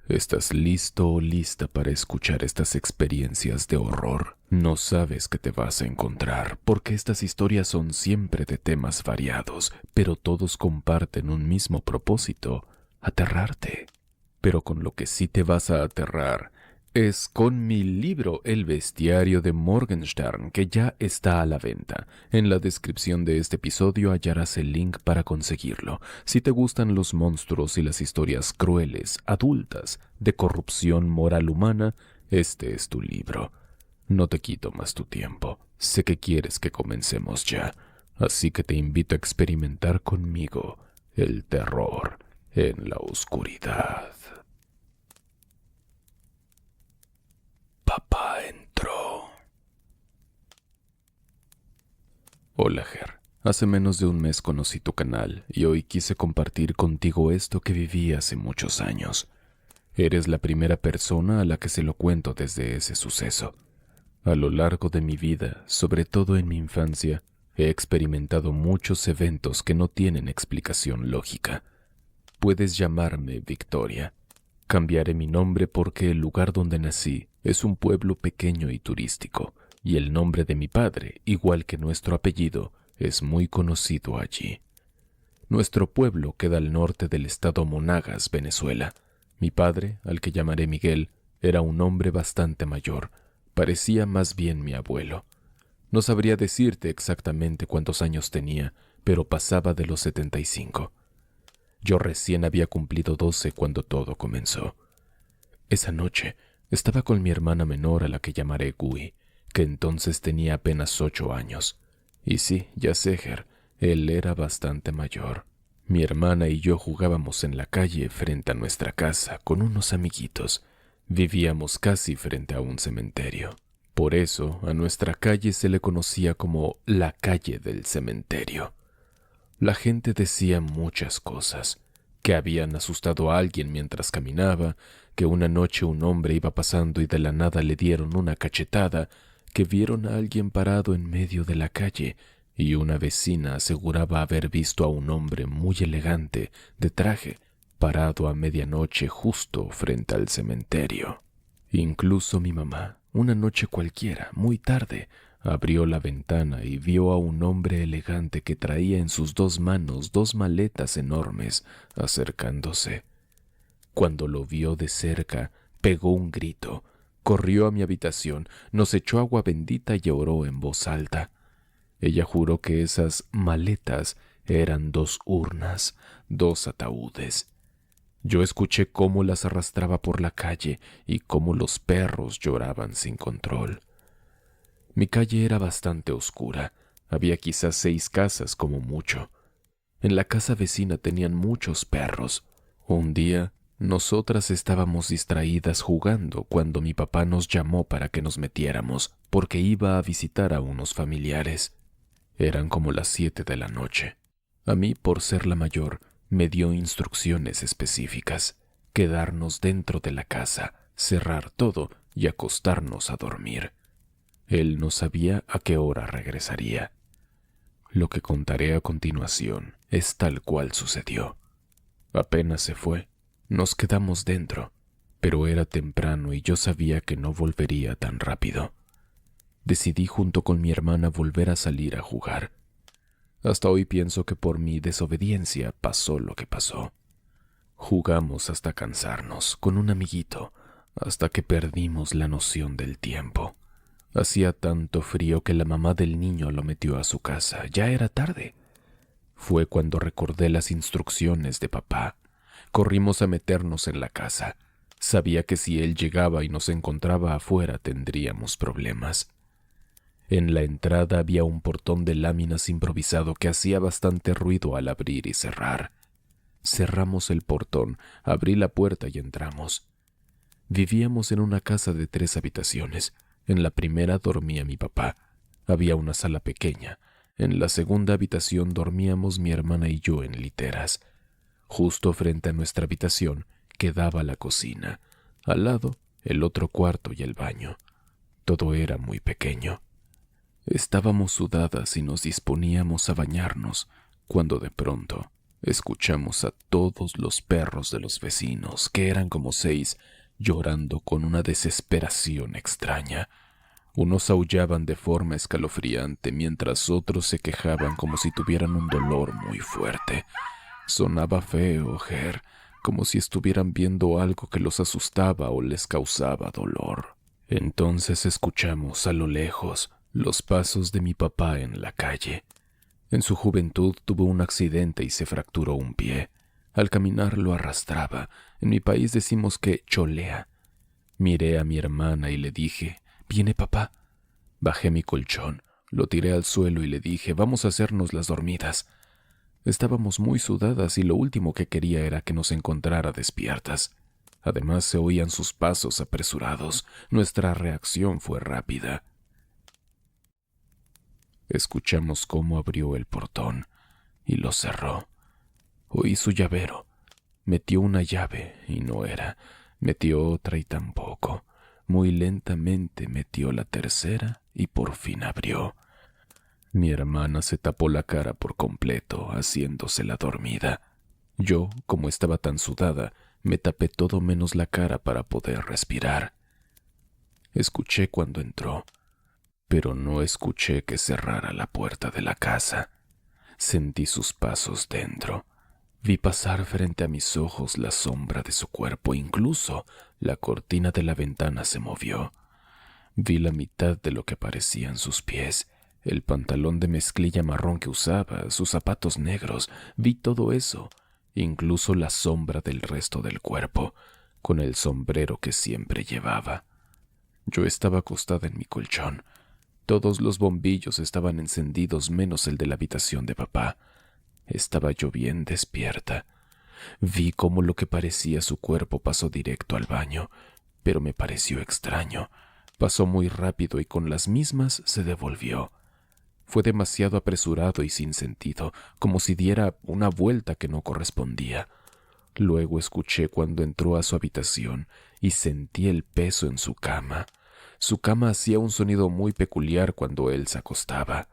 ¿Estás listo o lista para escuchar estas experiencias de horror? No sabes qué te vas a encontrar, porque estas historias son siempre de temas variados, pero todos comparten un mismo propósito: aterrarte. Pero con lo que sí te vas a aterrar es con mi libro El bestiario de Morgenstern, que ya está a la venta. En la descripción de este episodio hallarás el link para conseguirlo. Si te gustan los monstruos y las historias crueles, adultas, de corrupción moral humana, este es tu libro. No te quito más tu tiempo. Sé que quieres que comencemos ya, así que te invito a experimentar conmigo el terror en la oscuridad. Papá entró. Hola, Ger. Hace menos de un mes conocí tu canal y hoy quise compartir contigo esto que viví hace muchos años. Eres la primera persona a la que se lo cuento desde ese suceso. A lo largo de mi vida, sobre todo en mi infancia, he experimentado muchos eventos que no tienen explicación lógica. Puedes llamarme Victoria. Cambiaré mi nombre porque el lugar donde nací es un pueblo pequeño y turístico, y el nombre de mi padre, igual que nuestro apellido, es muy conocido allí. Nuestro pueblo queda al norte del estado Monagas, Venezuela. Mi padre, al que llamaré Miguel, era un hombre bastante mayor. Parecía más bien mi abuelo. No sabría decirte exactamente cuántos años tenía, pero pasaba de los 75. Yo recién había cumplido 12 cuando todo comenzó. Esa noche estaba con mi hermana menor, a la que llamaré Gui, que entonces tenía apenas 8 años. Y sí, ya sé, Ger, él era bastante mayor. Mi hermana y yo jugábamos en la calle frente a nuestra casa con unos amiguitos. Vivíamos casi frente a un cementerio. Por eso a nuestra calle se le conocía como la calle del cementerio. La gente decía muchas cosas: que habían asustado a alguien mientras caminaba, que una noche un hombre iba pasando y de la nada le dieron una cachetada, que vieron a alguien parado en medio de la calle, y una vecina aseguraba haber visto a un hombre muy elegante, de traje, parado a medianoche justo frente al cementerio. Incluso mi mamá, una noche cualquiera, muy tarde, abrió la ventana y vio a un hombre elegante que traía en sus dos manos dos maletas enormes acercándose. Cuando lo vio de cerca, pegó un grito, corrió a mi habitación, nos echó agua bendita y oró en voz alta. Ella juró que esas maletas eran dos urnas, dos ataúdes. Yo escuché cómo las arrastraba por la calle y cómo los perros lloraban sin control. Mi calle era bastante oscura. Había quizás 6 casas como mucho. En la casa vecina tenían muchos perros. Un día, nosotras estábamos distraídas jugando cuando mi papá nos llamó para que nos metiéramos, porque iba a visitar a unos familiares. Eran como las 7 de la noche. A mí, por ser la mayor, me dio instrucciones específicas: quedarnos dentro de la casa, cerrar todo y acostarnos a dormir. Él no sabía a qué hora regresaría. Lo que contaré a continuación es tal cual sucedió. Apenas se fue, nos quedamos dentro, pero era temprano y yo sabía que no volvería tan rápido. Decidí junto con mi hermana volver a salir a jugar. Hasta hoy pienso que por mi desobediencia pasó lo que pasó. Jugamos hasta cansarnos con un amiguito, hasta que perdimos la noción del tiempo. Hacía tanto frío que la mamá del niño lo metió a su casa. Ya era tarde. Fue cuando recordé las instrucciones de papá. Corrimos a meternos en la casa. Sabía que si él llegaba y nos encontraba afuera tendríamos problemas. En la entrada había un portón de láminas improvisado que hacía bastante ruido al abrir y cerrar. Cerramos el portón, abrí la puerta y entramos. Vivíamos en una casa de 3 habitaciones. En la primera dormía mi papá. Había una sala pequeña. En la segunda habitación dormíamos mi hermana y yo en literas. Justo frente a nuestra habitación quedaba la cocina. Al lado, el otro cuarto y el baño. Todo era muy pequeño. Estábamos sudadas y nos disponíamos a bañarnos cuando de pronto Escuchamos a todos los perros de los vecinos, que eran como 6, llorando con una desesperación extraña. Unos aullaban de forma escalofriante, mientras otros se quejaban como si tuvieran un dolor muy fuerte. Sonaba feo, Ger, como si estuvieran viendo algo que los asustaba o les causaba dolor. Entonces escuchamos a lo lejos los pasos de mi papá en la calle. En su juventud tuvo un accidente y se fracturó un pie. Al caminar lo arrastraba. En mi país decimos que cholea. Miré a mi hermana y le dije, «¿Viene papá?» Bajé mi colchón, lo tiré al suelo y le dije, «Vamos a hacernos las dormidas». Estábamos muy sudadas y lo último que quería era que nos encontrara despiertas. Además se oían sus pasos apresurados. Nuestra reacción fue rápida. Escuchamos cómo abrió el portón y lo cerró. Oí su llavero. Metió una llave y no era. Metió otra y tampoco. Muy lentamente metió la tercera y por fin abrió. Mi hermana se tapó la cara por completo, haciéndose la dormida. Yo, como estaba tan sudada, me tapé todo menos la cara para poder respirar. Escuché cuando entró, pero no escuché que cerrara la puerta de la casa. Sentí sus pasos dentro. Vi pasar frente a mis ojos la sombra de su cuerpo, incluso la cortina de la ventana se movió. Vi la mitad de lo que parecían sus pies, el pantalón de mezclilla marrón que usaba, sus zapatos negros. Vi todo eso, incluso la sombra del resto del cuerpo, con el sombrero que siempre llevaba. Yo estaba acostada en mi colchón. Todos los bombillos estaban encendidos menos el de la habitación de papá. Estaba yo bien despierta. Vi cómo lo que parecía su cuerpo pasó directo al baño, pero me pareció extraño. Pasó muy rápido y con las mismas se devolvió. Fue demasiado apresurado y sin sentido, como si diera una vuelta que no correspondía. Luego escuché cuando entró a su habitación y sentí el peso en su cama. Su cama hacía un sonido muy peculiar cuando él se acostaba.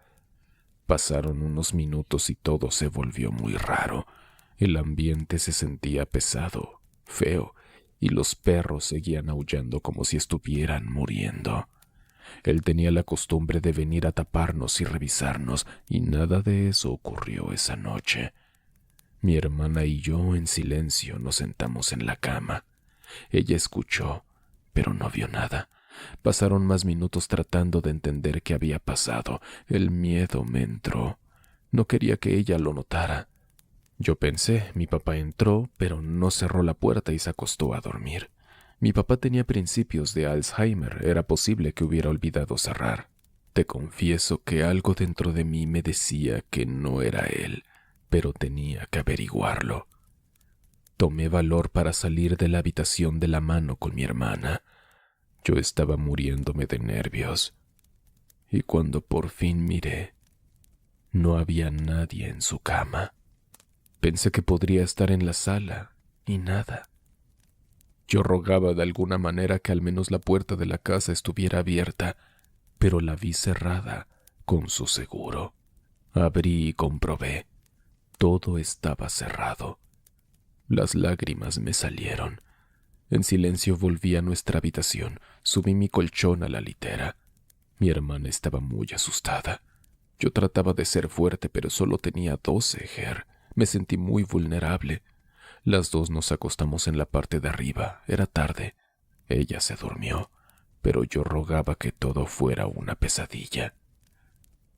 Pasaron unos minutos y todo se volvió muy raro. El ambiente se sentía pesado, feo, y los perros seguían aullando como si estuvieran muriendo. Él tenía la costumbre de venir a taparnos y revisarnos, y nada de eso ocurrió esa noche. Mi hermana y yo en silencio nos sentamos en la cama. Ella escuchó, pero no vio nada. Pasaron más minutos tratando de entender qué había pasado. El miedo me entró. No quería que ella lo notara. Yo pensé, mi papá entró, pero no cerró la puerta y se acostó a dormir. Mi papá tenía principios de Alzheimer, era posible que hubiera olvidado cerrar. Te confieso que algo dentro de mí me decía que no era él, pero tenía que averiguarlo. Tomé valor para salir de la habitación de la mano con mi hermana. Yo estaba muriéndome de nervios, y cuando por fin miré, no había nadie en su cama. Pensé que podría estar en la sala, y nada. Yo rogaba de alguna manera que al menos la puerta de la casa estuviera abierta, pero la vi cerrada con su seguro. Abrí y comprobé. Todo estaba cerrado. Las lágrimas me salieron. En silencio volví a nuestra habitación, subí mi colchón a la litera. Mi hermana estaba muy asustada. Yo trataba de ser fuerte, pero solo tenía 12, Ger. Me sentí muy vulnerable. Las dos nos acostamos en la parte de arriba. Era tarde. Ella se durmió, pero yo rogaba que todo fuera una pesadilla.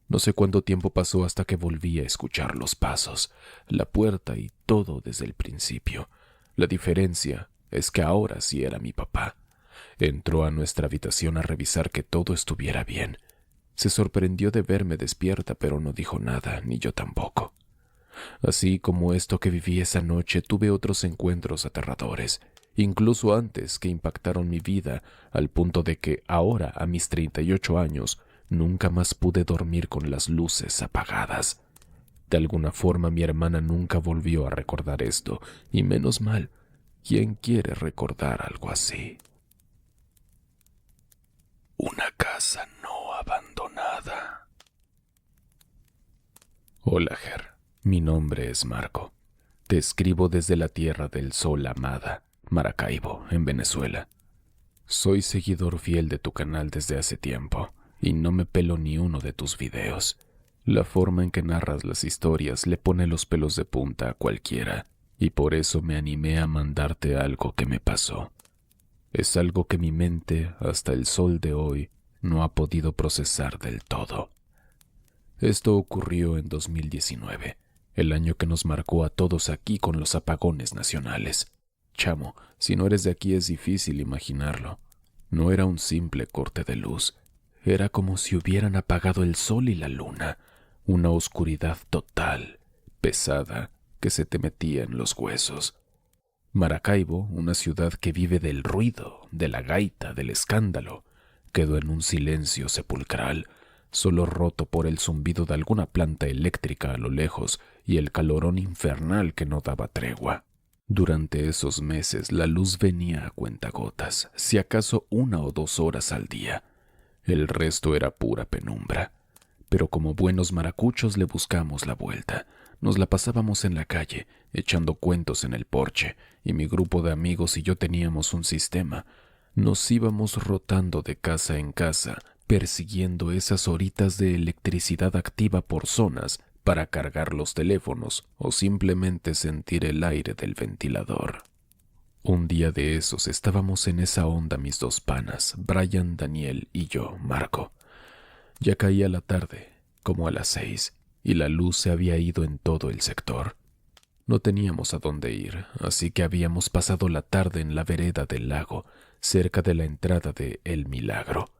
No sé cuánto tiempo pasó hasta que volví a escuchar los pasos, la puerta y todo desde el principio. La diferencia es que ahora sí era mi papá. Entró a nuestra habitación a revisar que todo estuviera bien. Se sorprendió de verme despierta, pero no dijo nada, ni yo tampoco. Así como esto que viví esa noche, tuve otros encuentros aterradores, incluso antes que impactaron mi vida, al punto de que ahora, a mis 38 años, nunca más pude dormir con las luces apagadas. De alguna forma mi hermana nunca volvió a recordar esto, y menos mal. ¿Quién quiere recordar algo así? Una casa no abandonada. Hola, Ger. Mi nombre es Marco. Te escribo desde la tierra del sol amada, Maracaibo, en Venezuela. Soy seguidor fiel de tu canal desde hace tiempo y no me pelo ni uno de tus videos. La forma en que narras las historias le pone los pelos de punta a cualquiera y por eso me animé a mandarte algo que me pasó. Es algo que mi mente, hasta el sol de hoy, no ha podido procesar del todo. Esto ocurrió en 2019, el año que nos marcó a todos aquí con los apagones nacionales. Chamo, si no eres de aquí es difícil imaginarlo. No era un simple corte de luz, era como si hubieran apagado el sol y la luna, una oscuridad total, pesada, que se te metía en los huesos. Maracaibo, una ciudad que vive del ruido, de la gaita, del escándalo, quedó en un silencio sepulcral, solo roto por el zumbido de alguna planta eléctrica a lo lejos y el calorón infernal que no daba tregua. Durante esos meses la luz venía a cuentagotas, si acaso 1 o 2 horas al día. El resto era pura penumbra. Pero como buenos maracuchos le buscamos la vuelta. Nos la pasábamos en la calle, echando cuentos en el porche, y mi grupo de amigos y yo teníamos un sistema. Nos íbamos rotando de casa en casa, persiguiendo esas horitas de electricidad activa por zonas para cargar los teléfonos o simplemente sentir el aire del ventilador. Un día de esos estábamos en esa onda mis 2 panas, Brian, Daniel y yo, Marco. Ya caía la tarde, como a las 6, y la luz se había ido en todo el sector. No teníamos a dónde ir, así que habíamos pasado la tarde en la vereda del lago, cerca de la entrada de El Milagro.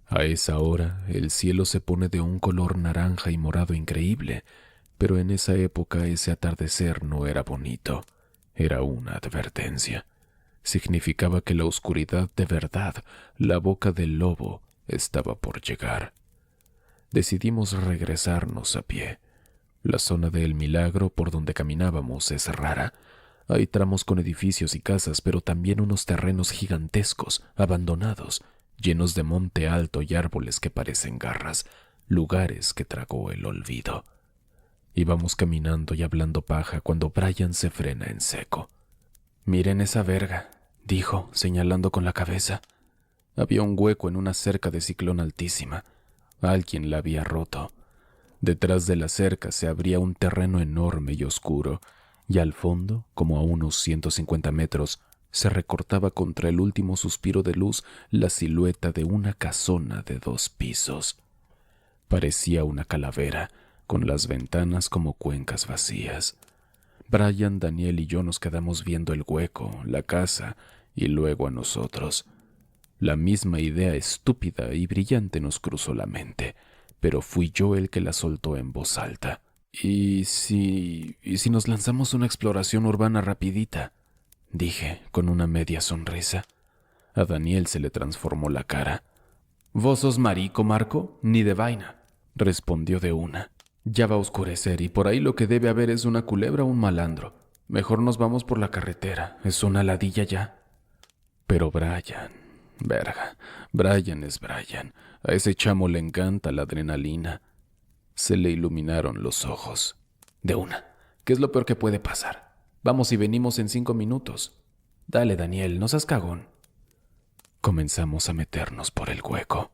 A esa hora el cielo se pone de un color naranja y morado increíble, pero en esa época ese atardecer no era bonito, era una advertencia. Significaba que la oscuridad de verdad, la boca del lobo, estaba por llegar. Decidimos regresarnos a pie. La zona de El Milagro por donde caminábamos es rara. Hay tramos con edificios y casas, pero también unos terrenos gigantescos, abandonados, llenos de monte alto y árboles que parecen garras, lugares que tragó el olvido. Íbamos caminando y hablando paja cuando Brian se frena en seco. «Miren esa verga», dijo, señalando con la cabeza. Había un hueco en una cerca de ciclón altísima. Alguien la había roto. Detrás de la cerca se abría un terreno enorme y oscuro, y al fondo, como a unos 150 metros, se recortaba contra el último suspiro de luz la silueta de una casona de 2 pisos. Parecía una calavera, con las ventanas como cuencas vacías. Brian, Daniel y yo nos quedamos viendo el hueco, la casa y luego a nosotros. La misma idea estúpida y brillante nos cruzó la mente, pero fui yo el que la soltó en voz alta. ¿Y si nos lanzamos una exploración urbana rapidita?», dije, con una media sonrisa. A Daniel se le transformó la cara. «¿Vos sos marico, Marco? Ni de vaina», respondió de una. «Ya va a oscurecer y por ahí lo que debe haber es una culebra o un malandro. Mejor nos vamos por la carretera, es una ladilla ya». Pero Brian, verga, Brian es Brian. A ese chamo le encanta la adrenalina. Se le iluminaron los ojos. «De una, ¿qué es lo peor que puede pasar? Vamos y venimos en 5 minutos. Dale, Daniel, no seas cagón». Comenzamos a meternos por el hueco.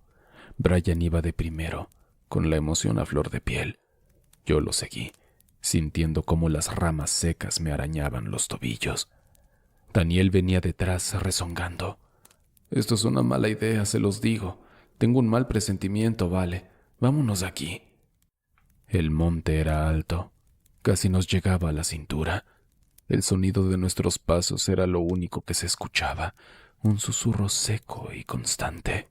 Brian iba de primero, con la emoción a flor de piel. Yo lo seguí, sintiendo cómo las ramas secas me arañaban los tobillos. Daniel venía detrás rezongando. «Esto es una mala idea, se los digo. Tengo un mal presentimiento, vale. Vámonos de aquí». El monte era alto, casi nos llegaba a la cintura. El sonido de nuestros pasos era lo único que se escuchaba, un susurro seco y constante.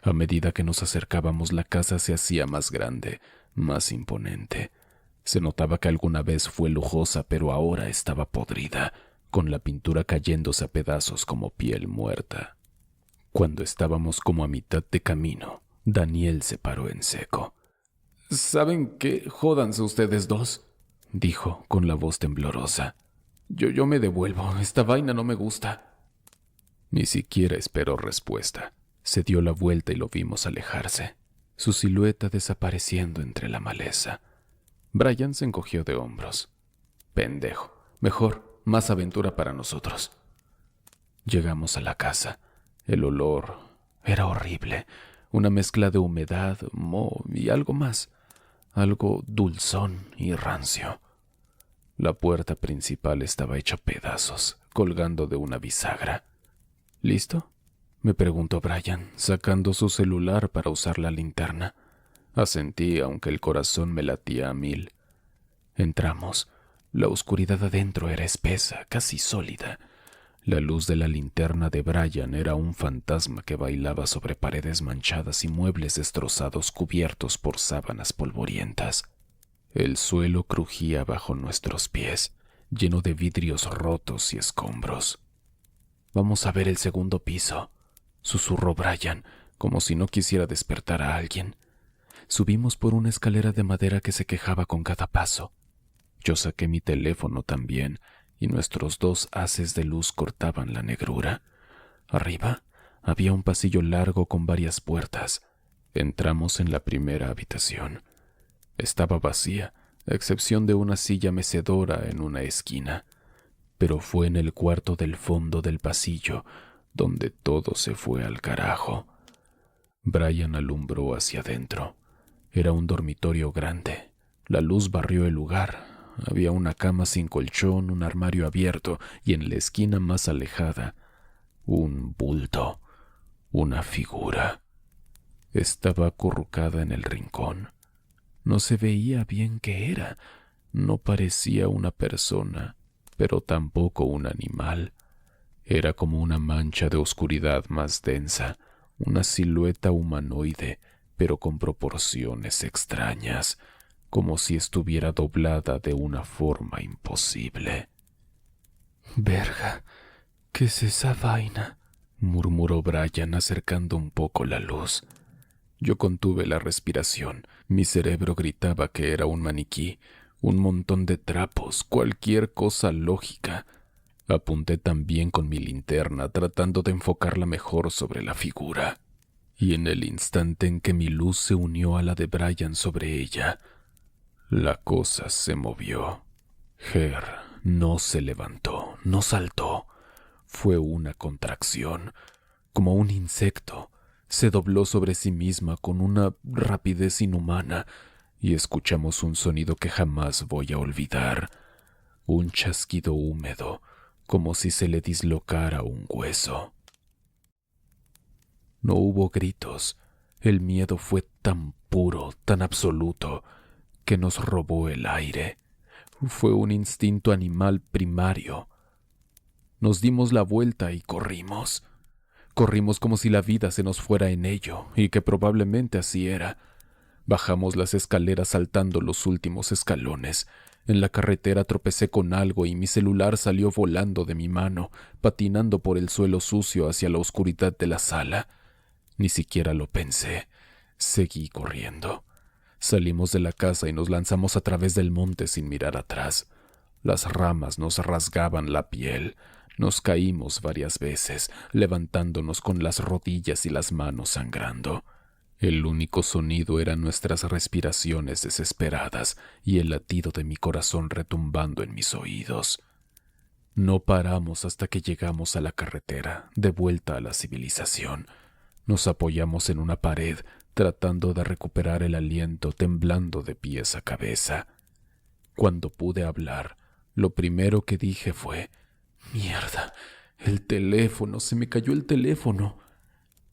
A medida que nos acercábamos, la casa se hacía más grande, más imponente. Se notaba que alguna vez fue lujosa, pero ahora estaba podrida, con la pintura cayéndose a pedazos como piel muerta. Cuando estábamos como a mitad de camino, Daniel se paró en seco. «¿Saben qué? Jódanse ustedes dos», dijo con la voz temblorosa. Yo me devuelvo. Esta vaina no me gusta». Ni siquiera esperó respuesta. Se dio la vuelta y lo vimos alejarse, su silueta desapareciendo entre la maleza. Brian se encogió de hombros. Pendejo. Mejor, más aventura para nosotros. Llegamos a la casa. El olor era horrible. Una mezcla de humedad, moho y algo más. Algo dulzón y rancio. La puerta principal estaba hecha pedazos, colgando de una bisagra. ¿Listo?, me preguntó Brian, sacando su celular para usar la linterna. Asentí, aunque el corazón me latía a 1000. Entramos. La oscuridad adentro era espesa, casi sólida. La luz de la linterna de Brian era un fantasma que bailaba sobre paredes manchadas y muebles destrozados cubiertos por sábanas polvorientas. El suelo crujía bajo nuestros pies, lleno de vidrios rotos y escombros. «Vamos a ver el segundo piso», susurró Brian, como si no quisiera despertar a alguien. Subimos por una escalera de madera que se quejaba con cada paso. Yo saqué mi teléfono también, y nuestros 2 haces de luz cortaban la negrura. Arriba había un pasillo largo con varias puertas. Entramos en la primera habitación. Estaba vacía, a excepción de una silla mecedora en una esquina. Pero fue en el cuarto del fondo del pasillo donde todo se fue al carajo. Brian alumbró hacia adentro. Era un dormitorio grande. La luz barrió el lugar. Había una cama sin colchón, un armario abierto y en la esquina más alejada, un bulto, una figura. Estaba acurrucada en el rincón. No se veía bien qué era. No parecía una persona, pero tampoco un animal. Era como una mancha de oscuridad más densa, una silueta humanoide, pero con proporciones extrañas, como si estuviera doblada de una forma imposible. «Verga, ¿qué es esa vaina?», murmuró Brian acercando un poco la luz. Yo contuve la respiración. Mi cerebro gritaba que era un maniquí, un montón de trapos, cualquier cosa lógica. Apunté también con mi linterna, tratando de enfocarla mejor sobre la figura. Y en el instante en que mi luz se unió a la de Brian sobre ella, la cosa se movió. Ger no se levantó, no saltó. Fue una contracción, como un insecto. Se dobló sobre sí misma con una rapidez inhumana y escuchamos un sonido que jamás voy a olvidar. Un chasquido húmedo, como si se le dislocara un hueso. No hubo gritos. El miedo fue tan puro, tan absoluto, que nos robó el aire. Fue un instinto animal primario. Nos dimos la vuelta y corrimos. Corrimos como si la vida se nos fuera en ello, y que probablemente así era. Bajamos las escaleras saltando los últimos escalones. En la carretera tropecé con algo y mi celular salió volando de mi mano, patinando por el suelo sucio hacia la oscuridad de la sala. Ni siquiera lo pensé. Seguí corriendo. Salimos de la casa y nos lanzamos a través del monte sin mirar atrás. Las ramas nos rasgaban la piel. Nos caímos varias veces, levantándonos con las rodillas y las manos sangrando. El único sonido eran nuestras respiraciones desesperadas y el latido de mi corazón retumbando en mis oídos. No paramos hasta que llegamos a la carretera, de vuelta a la civilización. Nos apoyamos en una pared, tratando de recuperar el aliento, temblando de pies a cabeza. Cuando pude hablar, lo primero que dije fue: «¡Mierda! El teléfono, se me cayó el teléfono».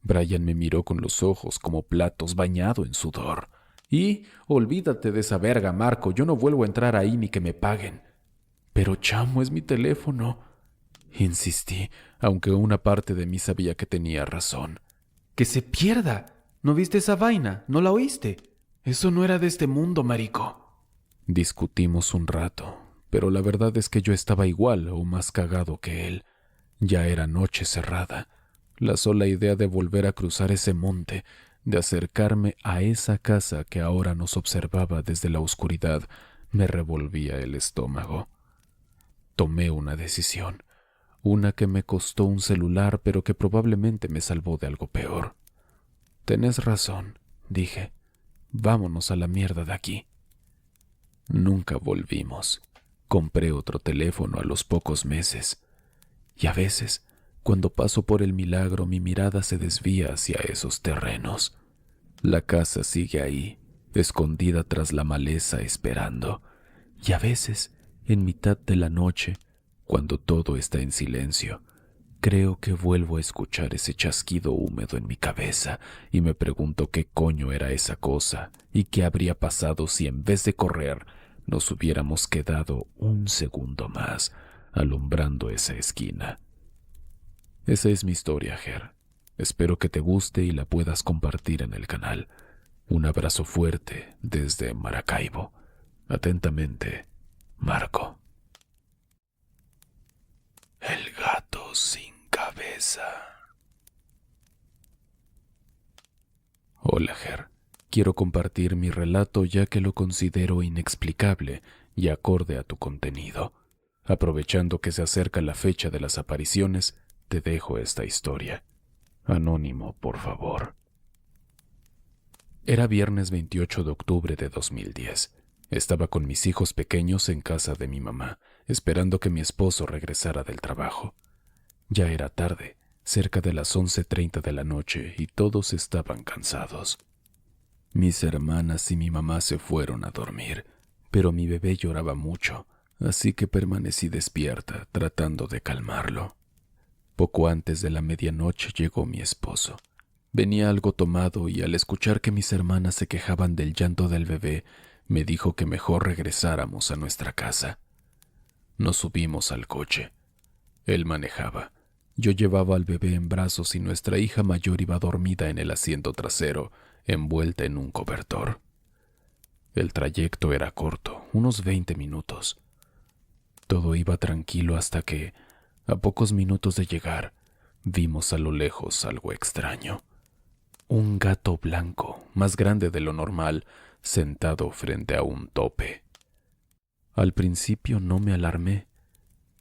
Brian me miró con los ojos como platos, bañado en sudor. «Y olvídate de esa verga, Marco, yo no vuelvo a entrar ahí ni que me paguen». «Pero chamo, es mi teléfono», insistí, aunque una parte de mí sabía que tenía razón. «¡Que se pierda! ¿No viste esa vaina? ¿No la oíste? Eso no era de este mundo, marico». Discutimos un rato, pero la verdad es que yo estaba igual o más cagado que él. Ya era noche cerrada. La sola idea de volver a cruzar ese monte, de acercarme a esa casa que ahora nos observaba desde la oscuridad, me revolvía el estómago. Tomé una decisión, una que me costó un celular, pero que probablemente me salvó de algo peor. «Tenés razón», dije. «Vámonos a la mierda de aquí». Nunca volvimos. Compré otro teléfono a los pocos meses. Y a veces, cuando paso por el Milagro, mi mirada se desvía hacia esos terrenos. La casa sigue ahí, escondida tras la maleza esperando. Y a veces, en mitad de la noche, cuando todo está en silencio, creo que vuelvo a escuchar ese chasquido húmedo en mi cabeza y me pregunto qué coño era esa cosa y qué habría pasado si en vez de correr nos hubiéramos quedado un segundo más alumbrando esa esquina. Esa es mi historia, Ger. Espero que te guste y la puedas compartir en el canal. Un abrazo fuerte desde Maracaibo. Atentamente, Marco. El gato sin cabeza. Hola, Ger. Quiero compartir mi relato ya que lo considero inexplicable y acorde a tu contenido. Aprovechando que se acerca la fecha de las apariciones, te dejo esta historia. Anónimo, por favor. Era viernes 28 de octubre de 2010. Estaba con mis hijos pequeños en casa de mi mamá, esperando que mi esposo regresara del trabajo. Ya era tarde, cerca de las 11:30 de la noche, y todos estaban cansados. Mis hermanas y mi mamá se fueron a dormir, pero mi bebé lloraba mucho, así que permanecí despierta, tratando de calmarlo. Poco antes de la medianoche llegó mi esposo. Venía algo tomado y al escuchar que mis hermanas se quejaban del llanto del bebé, me dijo que mejor regresáramos a nuestra casa. Nos subimos al coche. Él manejaba. Yo llevaba al bebé en brazos y nuestra hija mayor iba dormida en el asiento trasero, envuelta en un cobertor. El trayecto era corto, unos 20 minutos. Todo iba tranquilo hasta que, a pocos minutos de llegar, vimos a lo lejos algo extraño. Un gato blanco, más grande de lo normal, sentado frente a un tope. Al principio no me alarmé,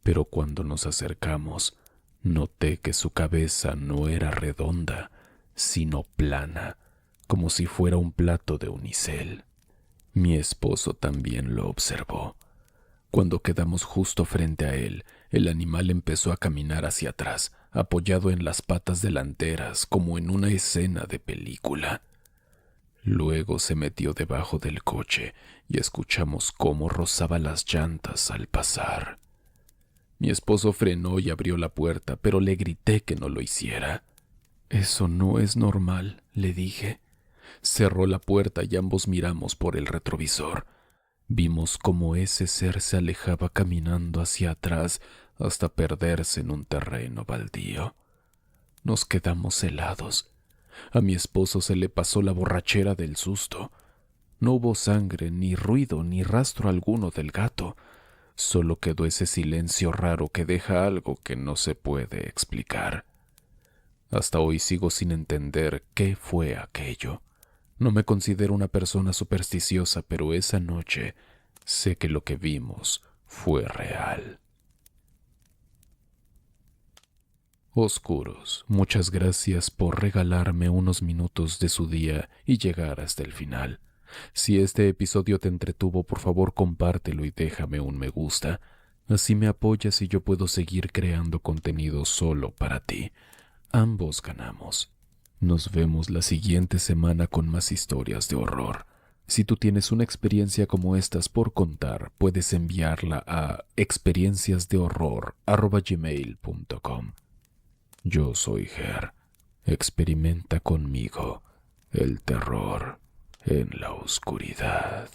pero cuando nos acercamos, noté que su cabeza no era redonda, sino plana, como si fuera un plato de unicel. Mi esposo también lo observó. Cuando quedamos justo frente a él, el animal empezó a caminar hacia atrás, apoyado en las patas delanteras, como en una escena de película. Luego se metió debajo del coche y escuchamos cómo rozaba las llantas al pasar. Mi esposo frenó y abrió la puerta, pero le grité que no lo hiciera. «Eso no es normal», le dije. Cerró la puerta y ambos miramos por el retrovisor. Vimos cómo ese ser se alejaba caminando hacia atrás hasta perderse en un terreno baldío. Nos quedamos helados. A mi esposo se le pasó la borrachera del susto. No hubo sangre, ni ruido, ni rastro alguno del gato. Solo quedó ese silencio raro que deja algo que no se puede explicar. Hasta hoy sigo sin entender qué fue aquello. No me considero una persona supersticiosa, pero esa noche sé que lo que vimos fue real. Oscuros, muchas gracias por regalarme unos minutos de su día y llegar hasta el final. Si este episodio te entretuvo, por favor compártelo y déjame un me gusta. Así me apoyas y yo puedo seguir creando contenido solo para ti. Ambos ganamos. Nos vemos la siguiente semana con más historias de horror. Si tú tienes una experiencia como estas por contar, puedes enviarla a experienciasdehorror@gmail.com. Yo soy Ger. Experimenta conmigo el terror en la oscuridad.